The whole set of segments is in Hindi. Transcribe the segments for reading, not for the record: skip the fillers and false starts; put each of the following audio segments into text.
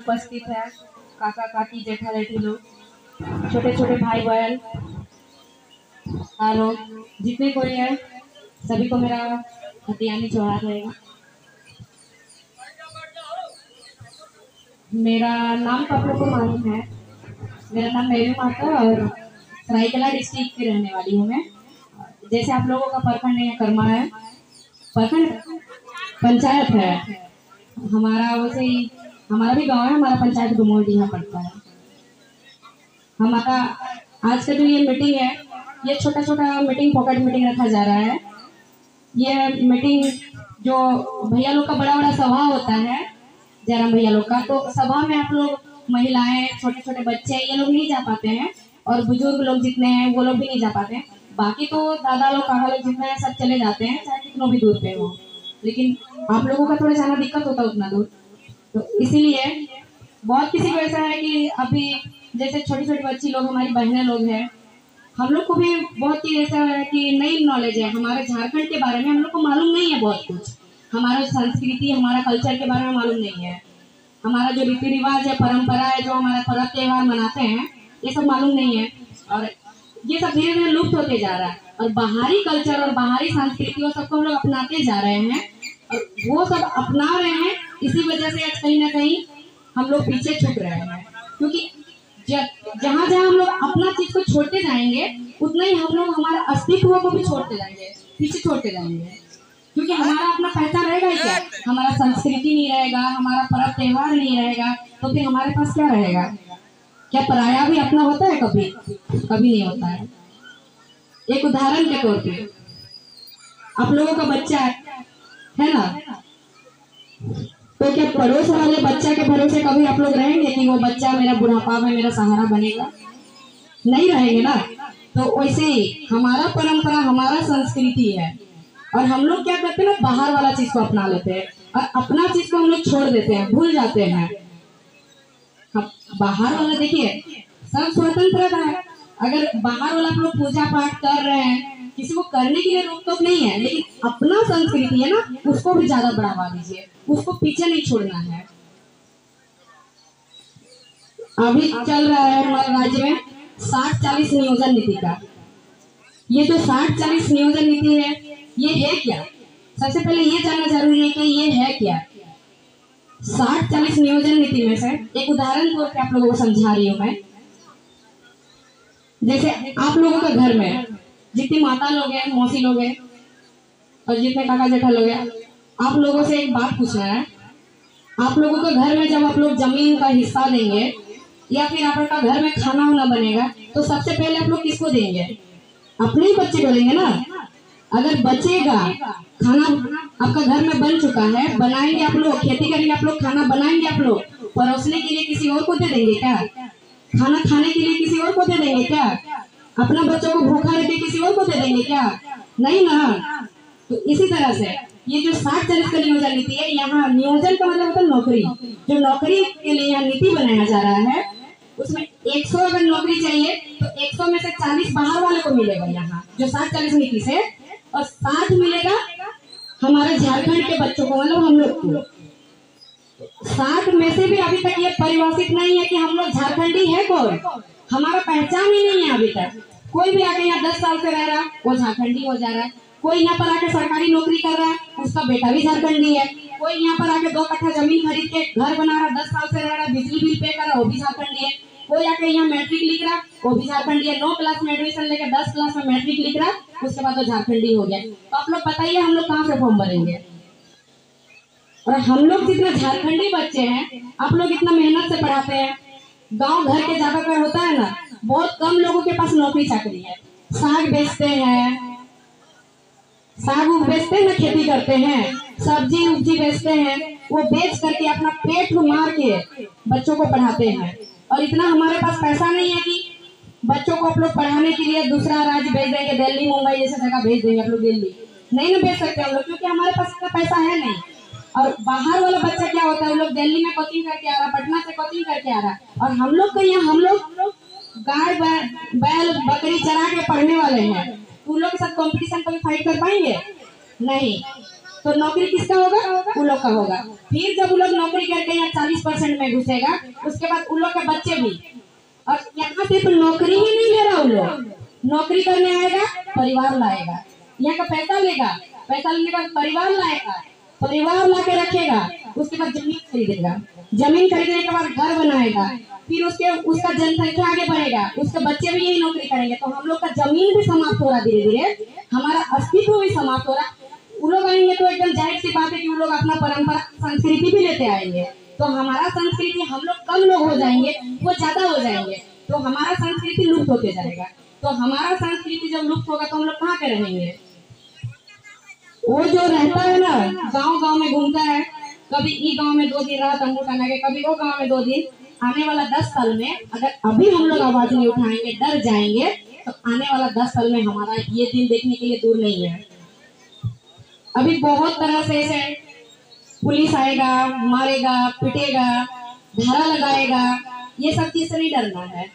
उपस्थित है, काका काकी जेठा जेठी लोग, छोटे छोटे भाई बहन और जितने कोई है सभी को मेरा हथियानी जोहार रहेगा। मेरा नाम तो आप लोग को मालूम है, मेरा नाम मेरी माता और सरायकेला डिस्ट्रिक्ट की रहने वाली हूँ मैं। जैसे आप लोगों का प्रखंड है कर्मा है, प्रखंड पंचायत है हमारा, वैसे ही हमारा भी गांव है, हमारा पंचायत गुमोटी यहाँ पड़ता है। हमारा आज का जो ये मीटिंग है, ये छोटा छोटा मीटिंग पॉकेट मीटिंग रखा जा रहा है। ये मीटिंग जो भैया लोग का बड़ा बड़ा सभा होता है, जयराम भैया लोग का, तो सभा में आप लोग महिलाएं, छोटे छोटे बच्चे ये लोग नहीं जा पाते हैं, और बुजुर्ग लोग जितने हैं वो लोग भी नहीं जा पाते हैं। बाकी तो दादा लोग काका लोग जितने हैं सब चले जाते हैं, चाहे कितनों भी दूर पे हो। लेकिन आप लोगों का थोड़ा जाना दिक्कत होता है उतना दूर, तो इसीलिए बहुत किसी को ऐसा है कि अभी जैसे छोटी छोटी बच्ची लोग, हमारी बहनें लोग हैं, हम लोग को भी बहुत ही ऐसा है कि नई नॉलेज है हमारे झारखंड के बारे में, हम लोग को मालूम नहीं है बहुत कुछ, हमारा संस्कृति हमारा कल्चर के बारे में मालूम नहीं है, हमारा जो रीति रिवाज है, परंपरा है, जो हमारा पर्व त्योहार मनाते हैं, ये सब मालूम नहीं है। और ये सब धीरे धीरे लुप्त होते जा रहा है, और बाहरी कल्चर और बाहरी संस्कृतियों सबको हम लोग अपनाते जा रहे हैं, और वो सब अपना रहे हैं। इसी वजह से आज कहीं ना कहीं हम लोग पीछे छूट रहे हैं, क्योंकि जहाँ जहाँ हम लोग अपना चीज को छोड़ते जाएंगे, उतना ही हम लोग हमारा अस्तित्व को भी छोड़ते जाएंगे, पीछे छोड़ते जाएंगे। क्योंकि हमारा अपना पहचान रहेगा ही क्या, हमारा संस्कृति नहीं रहेगा, हमारा पर्व त्योहार नहीं रहेगा, तो फिर हमारे पास क्या रहेगा? क्या पराया भी अपना होता है? कभी कभी नहीं होता है। एक उदाहरण के तौर पे, आप लोगों का बच्चा है ना, तो क्या पड़ोस वाले बच्चा के भरोसे कभी आप लोग रहेंगे कि वो बच्चा मेरा बुढ़ापा में मेरा सहारा बनेगा? नहीं रहेंगे ना। तो वैसे ही हमारा परंपरा, हमारा संस्कृति है, और हम लोग क्या करते हैं ना, बाहर वाला चीज को अपना लेते हैं, और अपना चीज को हम लोग छोड़ देते हैं, भूल जाते हैं। हम बाहर वाला देखिए सब स्वतंत्रता है, अगर बाहर वाला आप लोग पूजा पाठ कर रहे हैं, किसी को करने के लिए रोक टोक नहीं है, लेकिन अपना संस्कृति है ना, उसको भी ज्यादा बढ़ावा दीजिए, उसको पीछे नहीं छोड़ना है। अभी चल रहा है हमारे राज्य में 60-40 नियोजन नीति का। ये जो 60-40 नियोजन नीति है, ये है क्या? सबसे पहले ये जानना जरूरी है कि ये है क्या। 60-40 नियोजन नीति में से एक उदाहरण तौर पे आप लोगों को समझा रही हूँ मैं। जैसे आप लोगों के घर में जितनी माता लोग हैं, मौसी लोग हैं, और जितने काका जेठा लोग हैं, आप लोगों से एक बात पूछना है। आप लोगों के घर में जब आप लोग जमीन का हिस्सा देंगे, या फिर आपका घर में खाना वाना बनेगा, तो सबसे पहले आप लोग किसको देंगे? अपने ही बच्चे को देंगे ना। अगर बचेगा खाना, आपका घर में बन चुका है, बनाएंगे आप लोग, खेती करेंगे आप लोग, खाना बनाएंगे आप लोग, परोसने के लिए किसी और को दे देंगे क्या? खाना खाने के लिए किसी और को दे देंगे क्या? अपना बच्चों को भूखा रख के किसी और को दे देंगे क्या? नहीं ना। तो इसी तरह से ये जो 60-40 का नियोजन नीति है, यहाँ नियोजन का मतलब होता है नौकरी। जो नौकरी के लिए यहाँ नीति बनाया जा रहा है, उसमें 100 अगर नौकरी चाहिए तो 100 में से 40 बाहर वाले को मिलेगा यहाँ, जो 60-40 नीति से, और 60 मिलेगा हमारे झारखंड के बच्चों को, मतलब हम लोग को। 60 में से भी अभी तक ये परिभाषित नहीं है कि हम लोग झारखंडी है कौन, हमारा पहचान ही नहीं है अभी तक। कोई भी आके यहाँ 10 साल से रह रहा है, वो झारखंडी हो जा रहा है। कोई यहाँ पर आके सरकारी नौकरी कर रहा है, उसका बेटा भी झारखंडी है। कोई यहाँ पर आके 2 कट्ठा जमीन खरीद के घर बना रहा है, 10 साल से रह रहा है, बिजली बिल पे कर रहा है, वो भी झारखंडी है। कोई आके यहाँ मैट्रिक लिख रहा है, वो भी झारखंडी है। 9 क्लास में एडमिशन लेकर 10 क्लास में मैट्रिक लिख रहा है, उसके बाद वो झारखंडी हो गया। तो आप लोग बताइए हम लोग कहाँ से फॉर्म भरेंगे? और हम लोग जितने झारखंडी बच्चे हैं, आप लोग इतना मेहनत से पढ़ाते हैं, गांव घर के ज्यादातर होता है ना, बहुत कम लोगों के पास नौकरी चाकरी है। साग बेचते हैं, साग उग बेचते हैं ना, खेती करते हैं, सब्जी उब्जी बेचते हैं, वो बेच करके अपना पेट मार के बच्चों को पढ़ाते हैं। और इतना हमारे पास पैसा नहीं है कि बच्चों को आप लोग पढ़ाने के लिए दूसरा राज्य भेज देंगे, दिल्ली मुंबई जैसे जगह भेज देंगे। आप लोग दिल्ली नहीं ना भेज सकते हम लोग, क्योंकि हमारे पास इतना पैसा है नहीं। और बाहर वाला बच्चा क्या होता है, वो लोग दिल्ली में कोचिंग करके आ रहा, पटना से कोचिंग करके आ रहा, और हम लोग को यहाँ हम लोग गाय बैल बकरी चरा के पढ़ने वाले हैं। उन लोग के साथ कंपटीशन कभी फाइट कर पाएंगे? नहीं। तो नौकरी किसका होगा? उन लोग का होगा। फिर जब उन लोग नौकरी करके यहाँ 40% में घुसेगा, उसके बाद उन लोग के बच्चे भी। और यहाँ सिर्फ नौकरी ही नहीं ले रहा, उन लोग नौकरी करने आएगा, परिवार लाएगा, यहाँ का पैसा लेगा, पैसा लेने का परिवार लाएगा, परिवार ला के रखेगा, उसके बाद जमीन खरीदेगा, जमीन खरीदने के बाद घर बनाएगा, फिर उसका जनसंख्या आगे बढ़ेगा, उसके बच्चे भी यही नौकरी करेंगे। तो हम लोग का जमीन भी समाप्त हो रहा, धीरे धीरे हमारा अस्तित्व भी समाप्त हो रहा। उन लोग आएंगे तो एकदम जाहिर सी बात है कि उन लोग अपना परंपरा संस्कृति भी लेते आएंगे। तो हमारा संस्कृति, हम लोग कम लोग हो जाएंगे, वो ज्यादा हो जाएंगे, तो हमारा संस्कृति लुप्त होते जाएगा। तो हमारा संस्कृति जब लुप्त होगा तो हम लोग कहाँ के रहेंगे? वो जो रहता है ना, गांव गांव में घूमता है, कभी ई गांव में 2 दिन रहा तंबू टंगा के, कभी वो गांव में 2 दिन, आने वाला 10 साल में अगर अभी हम लोग आवाज नहीं उठाएंगे, डर जाएंगे, तो आने वाला 10 साल में हमारा ये दिन देखने के लिए दूर नहीं है। अभी बहुत तरह से पुलिस आएगा, मारेगा, पिटेगा, धारा लगाएगा, ये सब चीज से नहीं डरना है।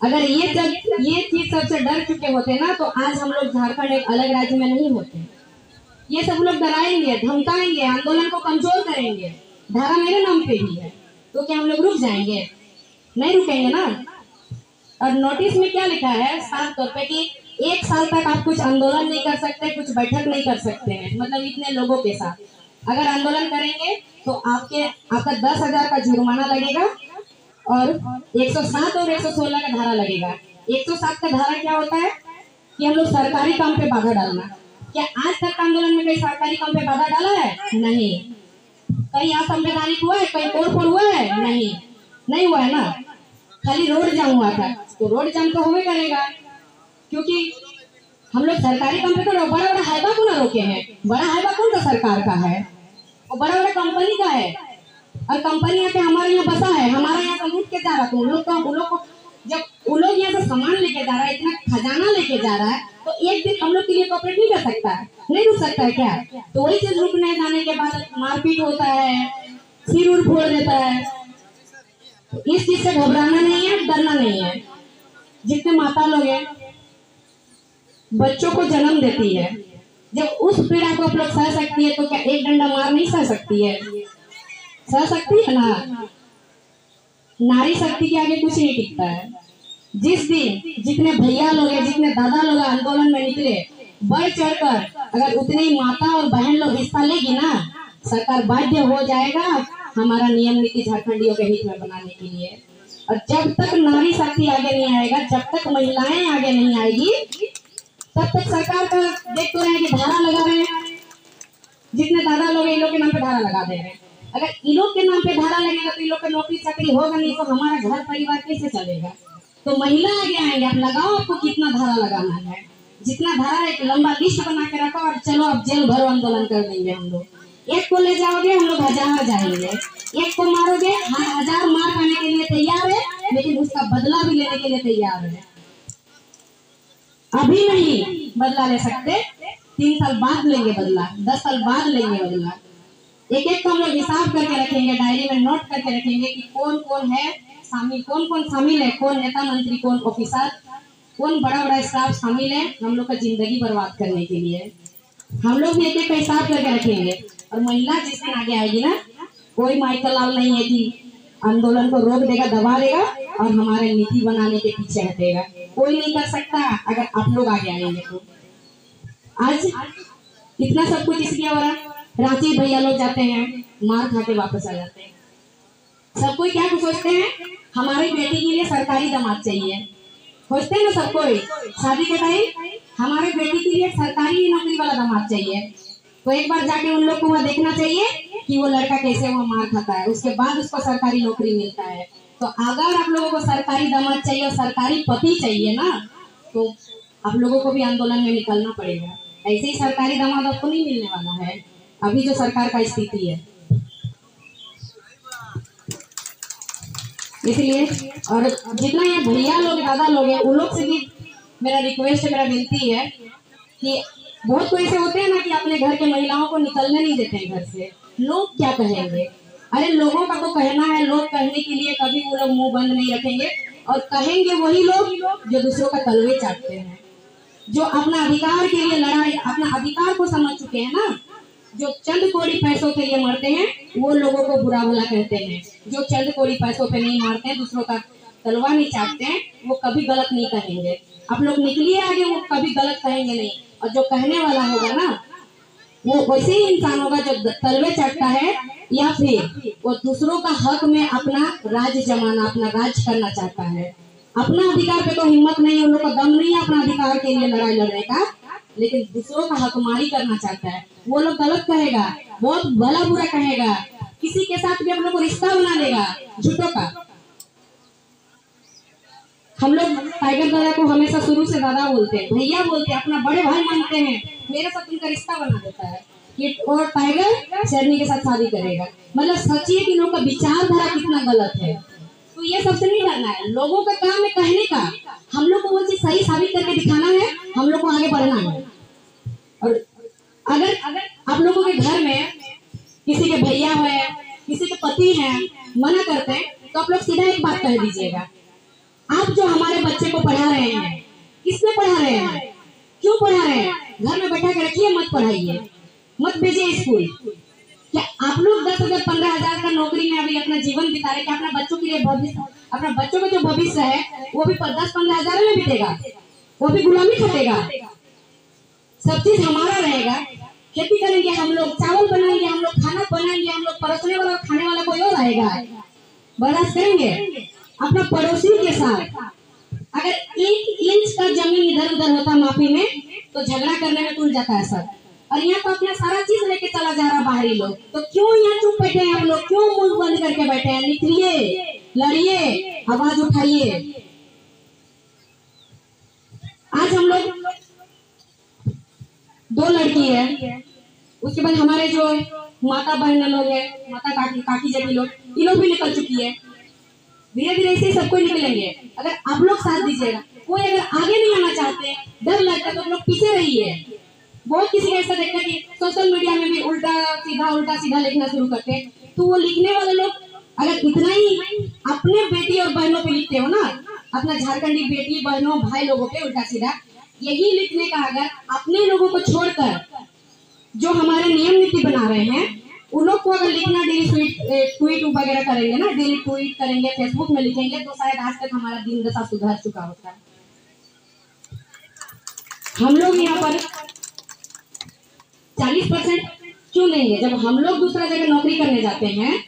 अगर ये चीज सबसे डर चुके होते ना, तो आज हम लोग झारखंड एक अलग राज्य में नहीं होते। ये सब लोग डराएंगे, धमकाएंगे, आंदोलन को कमजोर करेंगे, धारा मेरे नाम पे ही है, तो क्या हम लोग रुक जाएंगे? नहीं रुकेंगे ना। और नोटिस में क्या लिखा है साफ तौर पे कि 1 साल तक आप कुछ आंदोलन नहीं कर सकते, कुछ बैठक नहीं कर सकते हैं, मतलब इतने लोगों के साथ अगर आंदोलन करेंगे तो आपका 10,000 का जुर्माना लगेगा और 107 और 116 का धारा लगेगा। 107 का धारा क्या होता है कि हम लोग सरकारी काम पे बाधा डालना। क्या आज तक आंदोलन में कहीं सरकारी काम पे बाधा डाला है? नहीं। कहीं असंवैधानिक हुआ है? कहीं तोड़फोड़ हुआ है? नहीं हुआ है ना। खाली रोड जाम हुआ था, तो रोड जाम तो होवे करेगा, क्योंकि हम लोग सरकारी काम पे तो बड़ा बड़ा हाईवा को ना रोके हैं। बड़ा हाईवा कौन सा सरकार का है? वो बड़ा बड़ा कंपनी का है, और कंपनी आके हमारे यहाँ बसा है, हमारे यहाँ से लूट के जा रहा है। तो उन लोग को जब उन लोग यहाँ से सामान लेके जा रहा है, इतना खजाना लेके जा रहा है, तो एक दिन हम लोग के लिए कॉपरेट नहीं कर सकता है? नहीं रुक सकता है क्या? तो वही चीज रुकने जाने के बाद मारपीट होता है, सिर उर फोड़ देता है। तो इस चीज से घबराना नहीं है, डरना नहीं है। जितने माता लोग हैं, बच्चों को जन्म देती है, जब उस पीड़ा को आप लोग सह सकती है, तो क्या एक डंडा मार नहीं सह सकती है? सह सकती है ना। नारी शक्ति के आगे कुछ नहीं टिकता है। जिस दिन जितने भैया लोग हैं, जितने दादा लोग आंदोलन में निकले, बढ़ चढ़कर अगर उतनी माता और बहन लोग हिस्सा लेगी ना, सरकार बाध्य हो जाएगा हमारा नियम नीति झारखंडियों के हित में बनाने के लिए। और जब तक नारी शक्ति आगे नहीं आएगा, जब तक महिलाएं आगे नहीं आएगी, तब तक सरकार का देख तो रहे कि धारा लगा रहे हैं। जितने दादा लोग इन लोग के नाम पे धारा लगा दे रहे हैं। अगर इन लोग के नाम पे धारा लगेगा तो इन लोग का नौकरी चाकरी होगा नहीं, तो हमारा घर परिवार कैसे चलेगा? तो महिला आगे आएंगे, आप लगाओ, आपको कितना धारा लगाना है, जितना धारा एक लंबा लिस्ट बना के रखो, और चलो अब जेल भरो आंदोलन कर देंगे हम लोग। एक को ले जाओगे, हम लोग 1000 जाएंगे। एक को मारोगे, 1000 मार खाने के लिए तैयार है, लेकिन उसका बदला भी लेने के लिए तैयार है। अभी नहीं बदला ले सकते, 3 साल बाद लेंगे बदला, 10 साल बाद लेंगे बदला। एक एक को हम लोग हिसाब करके रखेंगे, डायरी में नोट करके रखेंगे कि कौन कौन है शामिल, कौन शामिल है, कौन नेता मंत्री, कौन ऑफिसर, कौन बड़ा बड़ा स्टाफ शामिल है हम लोग का जिंदगी बर्बाद करने के लिए। हम लोग भी एक एक का हिसाब करके रखेंगे। और महिला जिस दिन आगे आएगी ना, कोई माइकल लाल नहीं है कि आंदोलन को रोक देगा, दबा देगा और हमारे नीति बनाने के पीछे हटेगा। कोई नहीं कर सकता अगर आप लोग आगे आएंगे तो। आज इतना सब कुछ इसलिए हो रहा है। रांची भैया लोग जाते हैं, मार खा के वापस आ जाते हैं। सब कोई क्या सोचते हैं, हमारी बेटी के लिए सरकारी दामाद चाहिए, सोचते हैं ना सब कोई। शादी के टाइम हमारे बेटी के लिए सरकारी नौकरी वाला दामाद चाहिए। तो एक बार जाके उन लोग को वह देखना चाहिए कि वो लड़का कैसे वहाँ मार खाता है, उसके बाद उसको सरकारी नौकरी मिलता है। तो अगर आप लोगों को सरकारी दामाद चाहिए और सरकारी पति चाहिए ना, तो आप लोगों को भी आंदोलन में निकलना पड़ेगा। ऐसे ही सरकारी दामाद आपको नहीं मिलने वाला है अभी जो सरकार का स्थिति है। इसलिए और जितना ये भैया लोग दादा लोग हैं, उन लोग से भी मेरा रिक्वेस्ट, मेरा विनती है कि बहुत कोई ऐसे होते हैं ना कि अपने घर के महिलाओं को निकलने नहीं देते हैं घर से। लोग क्या कहेंगे? अरे लोगों का तो कहना है, लोग कहने के लिए कभी वो लोग मुंह बंद नहीं रखेंगे। और कहेंगे वही लोग जो दूसरों का तलवे चाटते हैं, जो अपना अधिकार के लिए लड़ाई, अपना अधिकार को समझ चुके हैं ना, जो चंद कोड़ी पैसों के लिए मरते हैं वो लोगों को बुरा भला कहते हैं। जो चंद कोड़ी पैसों पे नहीं मारते हैं, दूसरों का तलवार नहीं चाटते हैं, वो कभी गलत नहीं कहेंगे। आप लोग निकलिए आगे, वो कभी गलत कहेंगे नहीं। और जो कहने वाला होगा ना, वो वैसे ही इंसान होगा जो तलवे चढ़ता है या फिर वो दूसरों का हक में अपना राज जमाना, अपना राज करना चाहता है। अपना अधिकार पे तो हिम्मत नहीं है, उन लोग का दम नहीं है अपना अधिकार के लिए लड़ाई लड़ने का, लेकिन दूसरों का हकमारी करना चाहता है। वो लोग गलत कहेगा, बहुत भला बुरा कहेगा, किसी के साथ भी हम लोग को रिश्ता बना लेगा झूठों का। हम लोग टाइगर दादा को हमेशा शुरू से दादा बोलते हैं, भैया बोलते हैं, अपना बड़े भाई मानते हैं। मेरे साथ उनका रिश्ता बना देता है कि और टाइगर शेरनी के साथ शादी करेगा। मतलब सोचिए कि लोगों का विचारधारा कितना गलत है। तो ये सबसे नहीं करना है, लोगों का काम है कहने का, हम लोग को वो चीज सही साबित करके दिखाना है, हम लोग को आगे बढ़ना है। और अगर आप लोगों के घर में किसी के भैया है, किसी के पति है, मना करते हैं, तो आप लोग सीधा एक बात कह दीजिएगा, आप जो हमारे बच्चे को पढ़ा रहे हैं, किसने पढ़ा रहे हैं, क्यों पढ़ा रहे हैं, घर में बैठा के रखिए, मत पढ़ाइए, मत भेजिए स्कूल। क्या आप लोग 10,000 15,000 का नौकरी में अभी अपना जीवन बिता रहे, क्या अपना बच्चों के लिए भविष्य, अपना बच्चों का जो भविष्य है वो भी 10-15,000 में बीतेगा, वो भी गुलामी खटेगा। सब चीज हमारा रहेगा, खेती करेंगे हम लोग, चावल बनाएंगे हम लोग, खाना बनाएंगे हम लोग, परोसने वाला खाने वाला कोई और आएगा, बर्दाश्त करेंगे। अपना पड़ोसी के साथ अगर 1 इंच का जमीन इधर उधर होता माफी में, तो झगड़ा करने में टूट जाता है सब। और यहाँ तो अपना सारा चीज लेके चला जा रहा बाहरी लोग, तो क्यों यहाँ चुप बैठे हैं हम लोग, क्यों मुंह बंद करके बैठे हैं? निकलिए, लड़िए, आवाज उठाइए। आज हम लोग 2 लड़की है, उसके बाद हमारे जो माता बहन लोग है, माता काकी जैसी लोग, ये लोग भी निकल चुकी है। धीरे धीरे ऐसे सबको निकलेंगे। अगर आप लोग साथ दीजिएगा, कोई अगर आगे नहीं आना चाहते, डर लगता है, तो लोग पीछे रहिए। बहुत किसी ने ऐसा देखा कि सोशल मीडिया में भी उल्टा सीधा लिखना शुरू करते हैं, तो वो लिखने वाले लोग अगर इतना ही अपने बेटी और बहनों पे लिखते हो ना, अपना झारखंडी बेटी बहनों भाई लोगों पे उल्टा सीधा यही लिखने का, अगर अपने लोगों को छोड़कर जो हमारे नियम नीति बना रहे हैं उन लोग को अगर लिखना ट्वीट वगैरह करेंगे ना, डेली ट्वीट करेंगे, फेसबुक में लिखेंगे, तो शायद आज तक हमारा दिन दशा सुधर चुका होता है। हम लोग यहाँ पर 40% क्यों देंगे? जब हम लोग दूसरा जगह नौकरी करने जाते हैं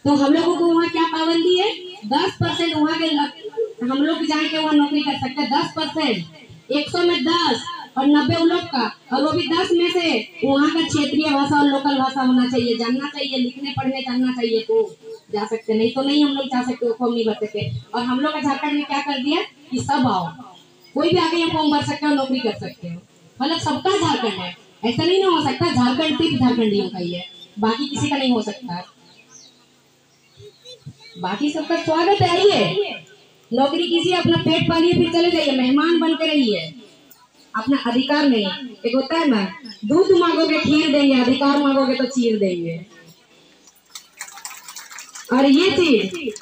तो हम लोगों को वहाँ क्या पाबंदी है? 10% वहाँ के हम लोग जान के वहाँ नौकरी कर सकते हैं। 10%, 100 में 10 और 90 लोग का, और वो भी 10 में से वहाँ का क्षेत्रीय भाषा और लोकल भाषा होना चाहिए, जानना चाहिए, लिखने पढ़ने जानना चाहिए, तो जा सकते, नहीं तो नहीं हम लोग जा सकते, फॉर्म नहीं भर सकते। और हम लोग का झारखंड में क्या कर दिया कि सब आओ, कोई भी आगे यहाँ फॉर्म भर सकते हो, नौकरी कर सकते हो, मतलब सबका झारखंड है। ऐसा नहीं ना हो सकता, झारखंड सिर्फ झारखंडियों का ही है, बाकी किसी का नहीं हो सकता। बाकी सबका स्वागत है, आइए नौकरी कीजिए, अपना पेट पालिए, फिर चले जाइए, मेहमान बन के रहिए। अपना अधिकार नहीं, एक होता है ना, दूध मांगोगे खीर देंगे, अधिकार मांगोगे तो चीर देंगे। और ये चीज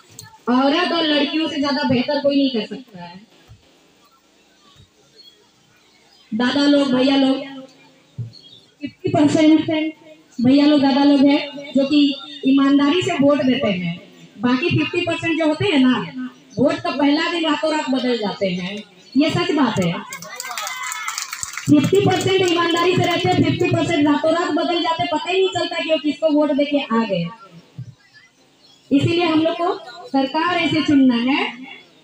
औरत और लड़कियों से ज्यादा बेहतर कोई नहीं कर सकता है। दादा लोग भैया लोग 50% भैया लोग दादा लोग हैं जो कि ईमानदारी से वोट देते हैं। बाकी 50% जो होते हैं ना, वोट का पहला दिन रातों रात बदल जाते हैं, ये सच बात है। 50% ईमानदारी से रहते हैं, 50% रातों रात बदल जाते, पता ही नहीं चलता कि वो किसको वोट देके आ गए। इसीलिए हम लोग को सरकार ऐसे चुनना है,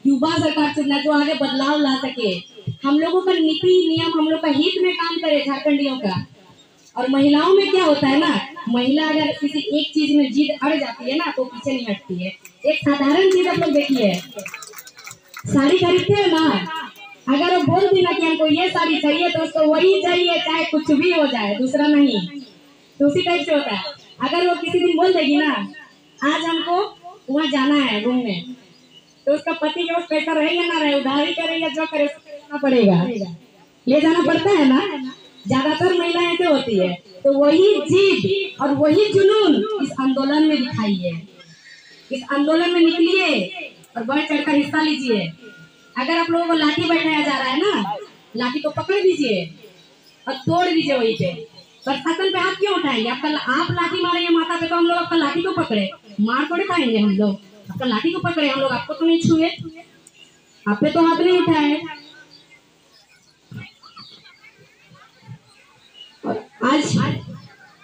युवा सरकार चुनना जो आगे बदलाव ला सके, हम लोगों का नीति नियम हम लोग का हित में काम करे झारखंडियों का। और महिलाओं में क्या होता है ना, महिला अगर किसी एक चीज में जिद अड़ जाती है ना, तो पीछे नहीं हटती है। एक साधारण चीज आप लोग देखिए, साड़ी खरीदते हैं ना, अगर वो बोल दी ना कि हमको ये साड़ी चाहिए, तो उसको वही चाहिए, चाहे कुछ भी हो जाए, दूसरा नहीं। तो उसी टाइप से होता है। अगर वो किसी दिन बोल देगी ना, आज हमको वहाँ जाना है घूमने, तो उसका पति के पास पैसा रहेगा ना रहे, उधारी करेगा, जो करे करना पड़ेगा, ले जाना पड़ता है ना। ज्यादातर महिलाएं ऐसे होती है। तो वही जिद और वही जुनून इस आंदोलन में दिखाइए, इस आंदोलन में निकलिए और बढ़ चढ़कर हिस्सा लीजिए। अगर आप लोगों को लाठी बैठाया जा रहा है ना, लाठी को पकड़ लीजिए और तोड़ दीजिए वहीं पे। प्रशासन पे हाथ क्यों उठाएंगे? आप लाठी मारेंगे माथा पे तो हम लोग आपका लाठी को पकड़े, मार थोड़े खाएंगे हम लोग। आपका लाठी को पकड़े हम लोग, आपको तो नहीं छुए, आप पे तो हाथ नहीं उठाए। और आज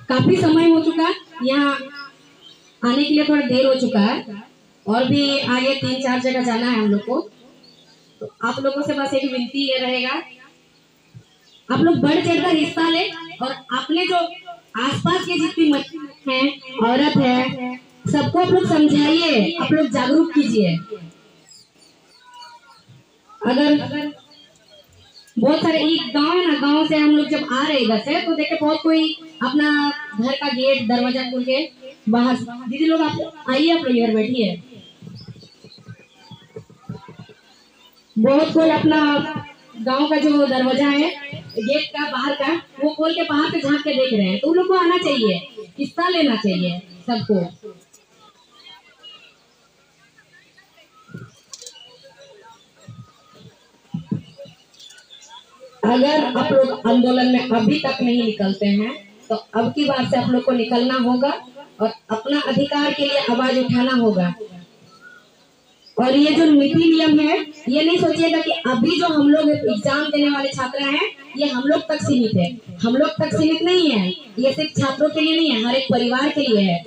काफी समय हो चुका यहाँ आने के लिए, थोड़ा देर हो चुका है और भी आगे 3-4 जगह जाना है हम लोग को। तो आप लोगों से बस एक विनती ये रहेगा, आप लोग बढ़ चढ़कर हिस्सा ले और अपने जो आसपास के जितनी महिला हैं, औरत है, सबको आप लोग समझाइए, आप लोग जागरूक कीजिए। अगर बहुत सारे एक गांव है ना, गांव से हम लोग जब आ रहे इधर से तो देखे बहुत कोई अपना घर का गेट दरवाजा खोल के बाहर, दीदी लोग आप आइए, आप लोग इधर बैठिए। बहुत कोई अपना गांव का जो दरवाजा है गेट का बाहर का वो खोल के बाहर से झांक के देख रहे हैं, तो उन लोग को आना चाहिए, हिस्सा लेना चाहिए सबको। अगर आप लोग आंदोलन में अभी तक नहीं निकलते हैं तो अब की बार से आप लोग को निकलना होगा और अपना अधिकार के लिए आवाज उठाना होगा। और ये जो नीति नियम है, ये नहीं सोचिएगा कि अभी जो हम लोग एग्जाम देने वाले छात्र हैं ये हम लोग तक सीमित है। हम लोग तक सीमित नहीं है, ये सिर्फ छात्रों के लिए नहीं है, हर एक परिवार के लिए है।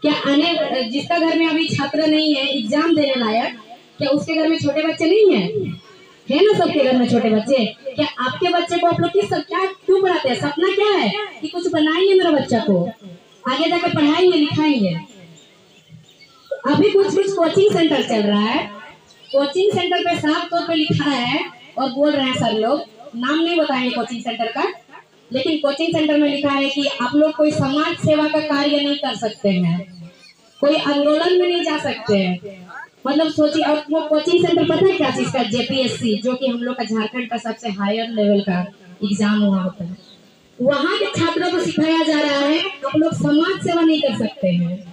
क्या आने जिसका घर में अभी छात्र नहीं है एग्जाम देने लायक, क्या उसके घर में छोटे बच्चे नहीं है ना? सबके घर में छोटे बच्चे। क्या आपके बच्चे को आप लोग किस क्या क्यों पढ़ाते हैं? सपना क्या है कि कुछ बनाएंगे मेरा बच्चा को, आगे जाकर पढ़ाएंगे लिखाएंगे। अभी कुछ कोचिंग सेंटर चल रहा है, कोचिंग सेंटर पे साफ तौर पे लिखा है और बोल रहे हैं सर लोग, नाम नहीं बताएंगे कोचिंग सेंटर का, लेकिन कोचिंग सेंटर में लिखा है कि आप लोग कोई समाज सेवा का कार्य नहीं कर सकते हैं, कोई आंदोलन में नहीं जा सकते हैं। मतलब सोचिए, और वो कोचिंग सेंटर पता है क्या चीज का? जेपीएससी, जो कि हम लोग का झारखंड का सबसे हायर लेवल का एग्जाम हुआ होता है, वहाँ के छात्रों को सिखाया जा रहा है आप लोग समाज सेवा नहीं कर सकते हैं।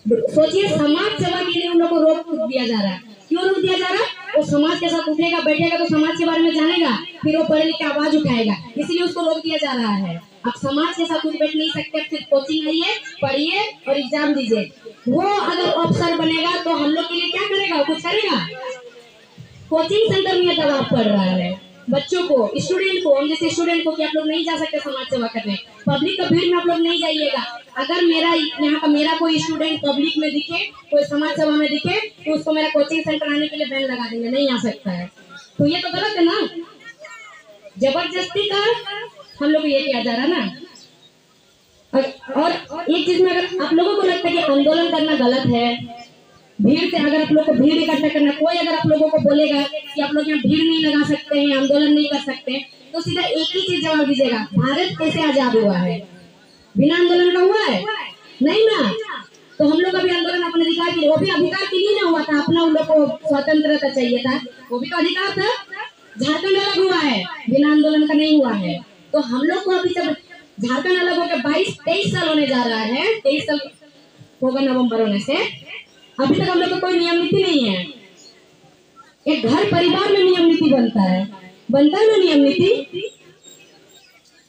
सोचिए, समाज सेवा के लिए उन लोग को रोक दिया जा रहा है। क्यों रोक दिया जा रहा है? वो समाज के साथ उठेगा बैठेगा तो समाज के बारे में जानेगा, फिर वो पढ़े लिख के आवाज उठाएगा, इसलिए उसको रोक दिया जा रहा है। आप समाज के साथ उठ बैठ नहीं सकते, फिर कोचिंग आइए, पढ़िए और एग्जाम दीजिए। वो अगर अफसर बनेगा तो हम लोग के लिए क्या करेगा? कुछ करेगा? कोचिंग सेंटर में दबाव पड़ रहा है बच्चों को, स्टूडेंट को, हम जैसे स्टूडेंट को कि आप लोग नहीं जा सकते समाज सेवा करने, पब्लिक का भीड़ में आप लोग नहीं जाइएगा। अगर मेरा यहाँ का मेरा कोई स्टूडेंट पब्लिक में दिखे, कोई समाज सेवा में दिखे, तो उसको मेरा कोचिंग सेंटर आने के लिए बैन लगा देंगे, नहीं आ सकता है। तो ये तो गलत है ना, जबरदस्ती का हम लोग ये किया जा रहा ना। और एक चीज में अगर आप लोगों को लगता है कि आंदोलन करना गलत है, भीड़ से अगर आप लोग को भीड़ इकट्ठा करना, कोई अगर आप लोगों को बोलेगा कि आप लोग यहाँ भीड़ नहीं लगा सकते हैं, आंदोलन नहीं कर सकते, तो सीधा एक ही चीज जवाब दीजिएगा, भारत कैसे आजाद हुआ है? बिना आंदोलन का हुआ है? नहीं ना। तो हम लोग अभी आंदोलन अपने अधिकार के लिए, वो भी अधिकार के लिए ना हुआ था, अपना उन लोग को स्वतंत्रता चाहिए था, वो भी तो अधिकार था। झारखंड अलग हुआ है, बिना आंदोलन का नहीं हुआ है। तो हम लोग को अभी जब झारखंड अलग होकर 22-23 साल होने जा रहा है, 23 साल होगा नवम्बर होने से, अभी तक हम लोग को कोई नियम नीति नहीं है। एक घर परिवार में नियम नीति बनता है ना नियम नीति।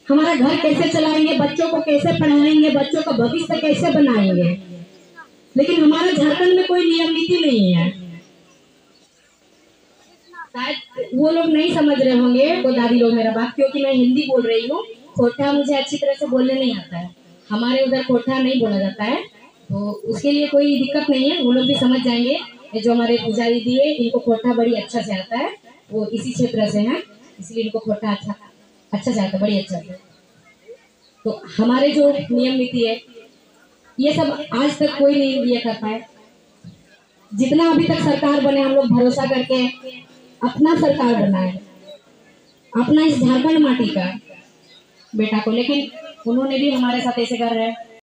हमारा घर कैसे चलाएंगे, बच्चों को कैसे पढ़ाएंगे, बच्चों का भविष्य कैसे बनाएंगे, लेकिन हमारे झारखंड में कोई नियम नीति नहीं है। शायद वो लोग नहीं समझ रहे होंगे, वो दादी लोग मेरा बात, क्योंकि मैं हिंदी बोल रही हूँ, खोटा मुझे अच्छी तरह से बोलने नहीं आता है, हमारे उधर खोटा नहीं बोला जाता है, तो उसके लिए कोई दिक्कत नहीं है, वो लोग भी समझ जाएंगे। जो हमारे पूजा दीदी है इनको खोटा बड़ी अच्छा से आता है, वो इसी क्षेत्र से हैं, इसलिए इनको खोटा अच्छा से आता है, बड़ी अच्छा से। तो हमारे जो नियम नीति है ये सब आज तक कोई नहीं ये कर पाए। जितना अभी तक सरकार बने, हम लोग भरोसा करके अपना सरकार बनाए, अपना इस झारखंड माटी का बेटा को, लेकिन उन्होंने भी हमारे साथ ऐसे कर रहे हैं।